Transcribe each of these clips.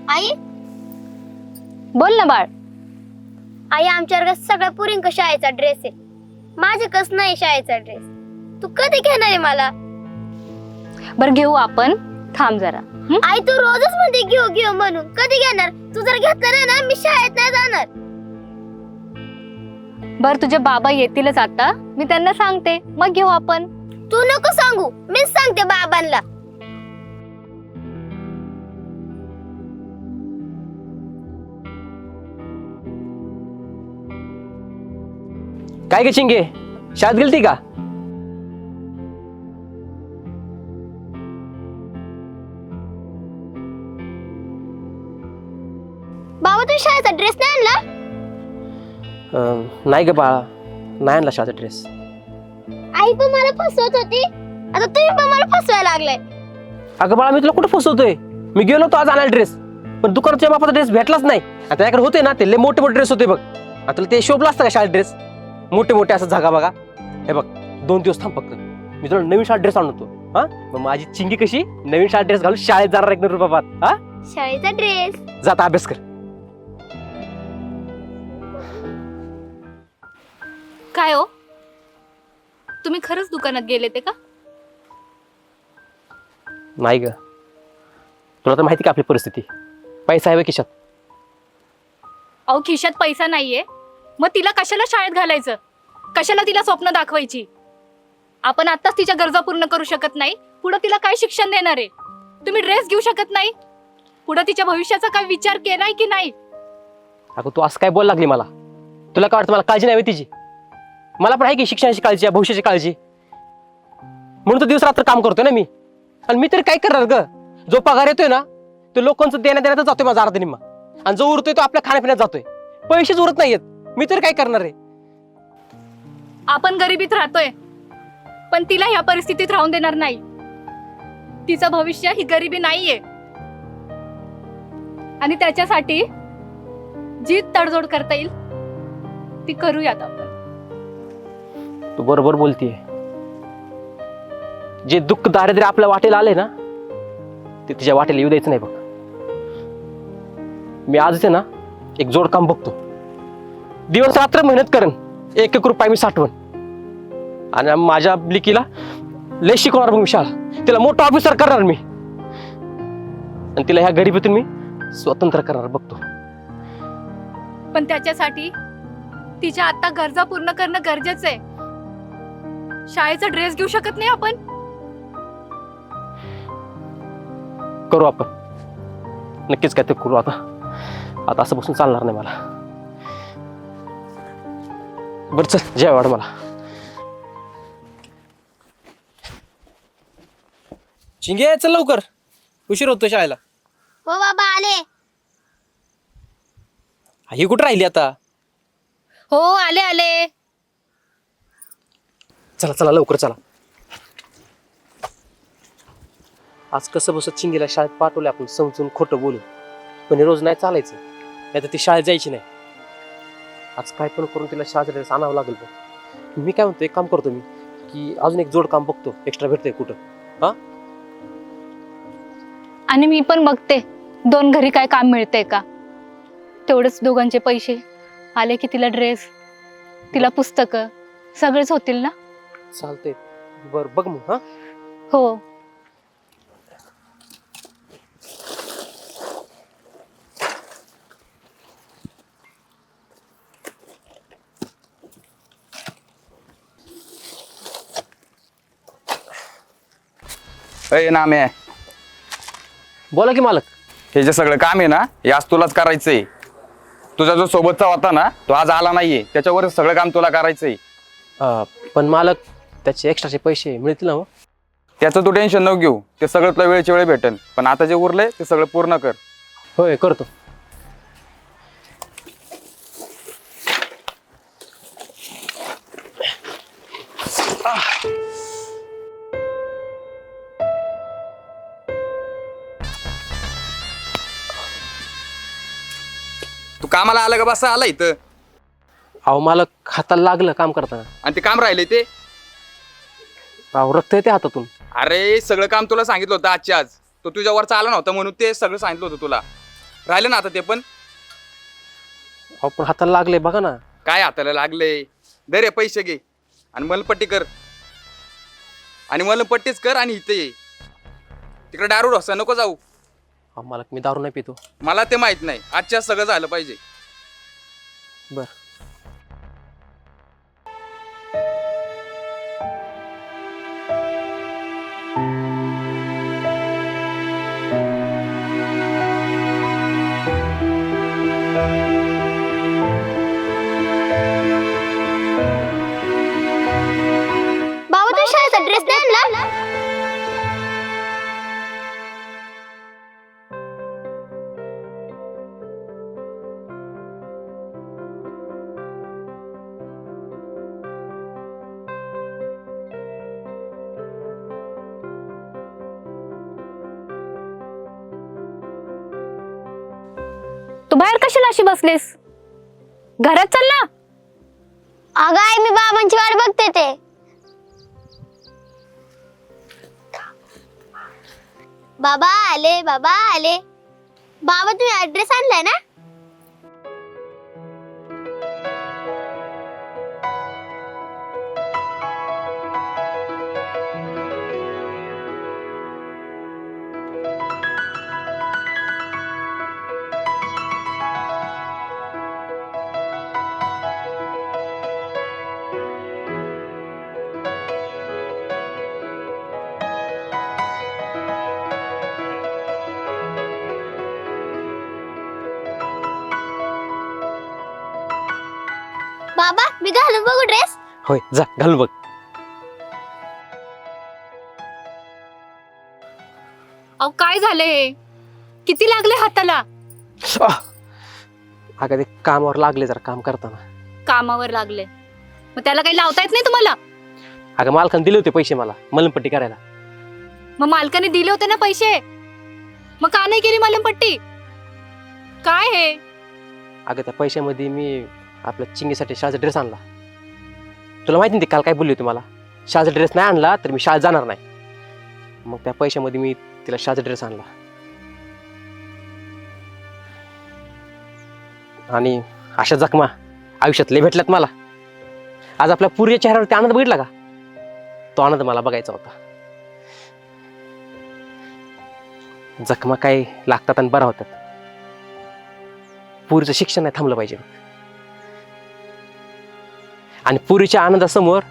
आई बोल ना बाळ. आई आमच्या वर्गात सगळ्या पुरींक शाळेचा ड्रेस आहे, माझे कस नाही शाळेचा ड्रेस. तू कधी घेणार आहे मला? बर घेऊ आपण, थांब जरा. आई तू रोजच म्हणते घेऊ घेऊ म्हणून, कधी घेणार? तू जर घेतला नाही ना मी शाळेत नाही जाणार. बर तुझे बाबा येतीलच आता, मी त्यांना सांगते मग घेऊ आपण. तू नको सांगू, मीच सांगते बाबांना. काय गे चिंगे, शाळेत गेलती का? बाबा तू शाळेचा ड्रेस नाही आणला? नाही ग बाळा, नाही आणला शाळेचा ड्रेस. आई पण मला फसवत होती, आता तुम्ही पण मला फसवायला लागलाय. अगं बाळा, मी तुला कुठं फसवतोय? मी गेलो होतो आज आणायला ड्रेस, पण दुकानाच्या बापाचा ड्रेस भेटलाच नाही. आता त्याकडे होते ना ते लय मोठे मोठे ड्रेस होते बघ. आता ते शोभला असतं का शाळेत ड्रेस? मोठे मोठे असं जागा बघा. हे बघ 2 दिवस थांब फक्त, मी तुला नवीन शाळेत ड्रेस आणतो. हा मग माझी चिंगी कशी नवीन शाळेत ड्रेस घालून शाळेत जाणार 1 रुपयात. हा शाळेचा ड्रेस जाता अभ्यास कर. काय हो, तुम्ही खरंच दुकानात गेले ते का? नाही ग, तुला तर माहिती का आपली परिस्थिती, पैसा आहे खिशात. अहो खिशात पैसा नाहीये, मग तिला कशाला शाळेत घालायचं? कशाला तिला स्वप्न दाखवायची? आपण आताच तिच्या गरजा पूर्ण करू शकत नाही, पुढे तिला काय शिक्षण देणार आहे? तुम्ही ड्रेस घेऊ शकत नाही, पुढे तिच्या भविष्याचा काय विचार केलाय की नाही? अगं तू असं काय बोल लागली मला? तुला काय वाटतं मला काळजी नाही तिची? मला पण आहे की शिक्षणाची काळजी, भविष्याची काळजी. म्हणून तर दिवस रात्र काम करतोय ना मी. आणि मी तरी काय करणार ग? जो पगार येतोय ना तो लोकांचं देण्यात जातोय माझा अर्ध निम्मा, आणि जो उरतोय तो आपल्या खाण्यापिण्यात जातोय. पैसेच उरत नाहीयेत, मी तरी काय करणार आहे? आपण गरिबीत राहतोय, पण तिला ह्या परिस्थितीत राहून देणार नाही. तिचं भविष्य ही गरिबी नाहीये, आणि त्याच्यासाठी जी तडजोड करता येईल ती करूयात आपण. तू बरोबर बोलतीये. जे दुःख दारिद्र्य आपल्या वाटेला आले ना ते तिच्या वाटेला येऊ द्यायचं नाही बघ. मी आजच आहे ना एक जोडकाम बघतो, दिवस रात्र मेहनत करेन, 1-1 रुपया मी साठवण, आणि माझ्या लिकीला लय शिकवणार बघ मी शाळा. तिला मोठा ऑफिसर करणार मी, आणि तिला ह्या गरिबीतून मी स्वतंत्र करणार बघतो. पण त्याच्यासाठी तिच्या आता गरजा पूर्ण करणं गरजेचं आहे. शाळेचा ड्रेस घेऊ शकत नाही आपण? करू आपण, नक्कीच काय ते करू. आता आता असं बसून चालणार नाही मला. बरं चल जेवाय वाढ मला. चिंगे चल लवकर, उशीर होतो शाळेला. हो बाबा आले. ही कुठं राहिली आता? हो आले आले. चला चला लवकर चला. आज कसं बसत चिंगीला शाळेत पाठवले आपण समजून खोटं बोलून, पण हे रोज नाही चालायचं, नाही तर ती शाळेत जायची नाही. आज काय पण करून तिला शाळेचा ड्रेस आणावं लागेल बघ. मी काय म्हणतो, एक काम करतो मी की अजून एक जोड काम बघतो, एक्स्ट्रा भेटतंय कुठं. हा आणि मी पण बघते 2 घरी काय काम मिळतंय का. तेवढेच दोघांचे पैसे आले की तिला ड्रेस, तिला पुस्तकं सगळेच होतील ना. चालतंय, बरं बघ मग. हा हो. अय नामे, बोला की मालक. हे जे सगळं काम आहे ना हे आज तुलाच करायचंय. तुझा जो सोबतचा होता ना तो आज आला नाहीये, त्याच्यावर सगळं काम तुला करायचंय. पण मालक त्याचे एक्स्ट्राचे पैसे मिळतील ना? त्याचं तू टेन्शन नको घेऊ, ते सगळं तुला वेळच्या वेळ भेटेल. पण आता जे उरलंय ते सगळं पूर्ण कर. होय करतो. तू कामाला आला का बसा आला इथं? अहो मालक हाताला लागलं काम करताना. आणि ते काम राहिले ते? अहो रक्त येते हातातून. अरे सगळं काम तुला सांगितलं होतं आजच्या आज, तो तुझ्यावरचा आला नव्हता म्हणून ते सगळं सांगितलं होतं तुला. राहिलं ना आता ते पण. अहो पण हाताला लागले बघा ना. काय हाताला लागले? दे रे पैसे घे आणि मलपट्टी कर. आणि मलपट्टीच कर आणि इथे ये. तिकडे दारू ढोसा नको जाऊ. अहो मला मी दारू नाही पितो. मला ते माहित नाही. आजच्या सगळं झालं पाहिजे. बर. बाबा तू शाळेचा ड्रेस नाही आणला? तू बाहेर कशाला अशी बसलीस? घरात चल ना. अगं आई मी बाबांची वाट बघते ते. बाबा आले बाबा आले. बाबा तुम्ही ऍड्रेस आणलाय ना? बाबा मी घालून बघू ड्रेस. होय जा घालून बघ. अहो काय झाले? किती लागले हाताला? आह! अगं ते कामावर लागले जरा काम करताना. कामावर लागले मग त्याला काही लावता येत नाही तुम्हाला? अगं मालकाने दिले होते पैसे मला मलमपट्टी करायला. मग मालकाने दिले होते ना पैसे, मग का नाही केली मलमपट्टी? काय हे? अगं त्या पैशामध्ये मी आपल्या चिंगीसाठी शाळेचा ड्रेस आणला. तुला माहिती नाही ते काल काय बोलली होती मला? शाळेचा ड्रेस नाही आणला तर मी शाळेत जाणार नाही. मग त्या पैशामध्ये मी तिला शाळेचा ड्रेस आणला. आणि अशा जखमा आयुष्यात लय भेटल्यात मला. आज आपल्या पूर्वीच्या चेहऱ्यावरती आनंद बघितला का? तो आनंद मला बघायचा होता. जखमा काय लागतात आणि बरा होतात. पुरीचं शिक्षण नाही थांबलं पाहिजे. आणि पुरीच्या आनंदासमोर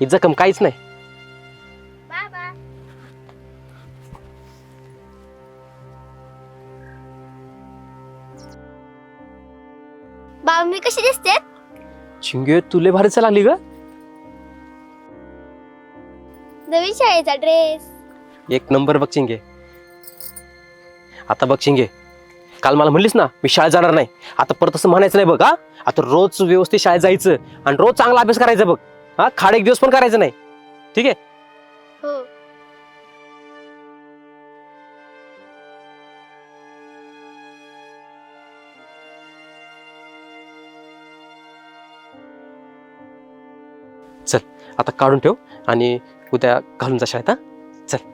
ही जखम काहीच नाही. बाबा बाबा मी कशी दिसते? चिंगे तुले भारीच लागली ग. नवीन शाळेचा ड्रेस. एक नंबर बघ चिंगे. आता बघ चिंगे, काल मला म्हणलीस ना मी शाळेत जाणार नाही. आता परत असं म्हणायचं नाही बघ. हा आता रोज व्यवस्थित शाळेत जायचं आणि रोज चांगला अभ्यास करायचा बघ. हा खाड एक दिवस पण करायचं नाही. ठीक आहे? हो. चल आता काढून ठेव आणि उद्या घालून जा शाळेत. हा चल.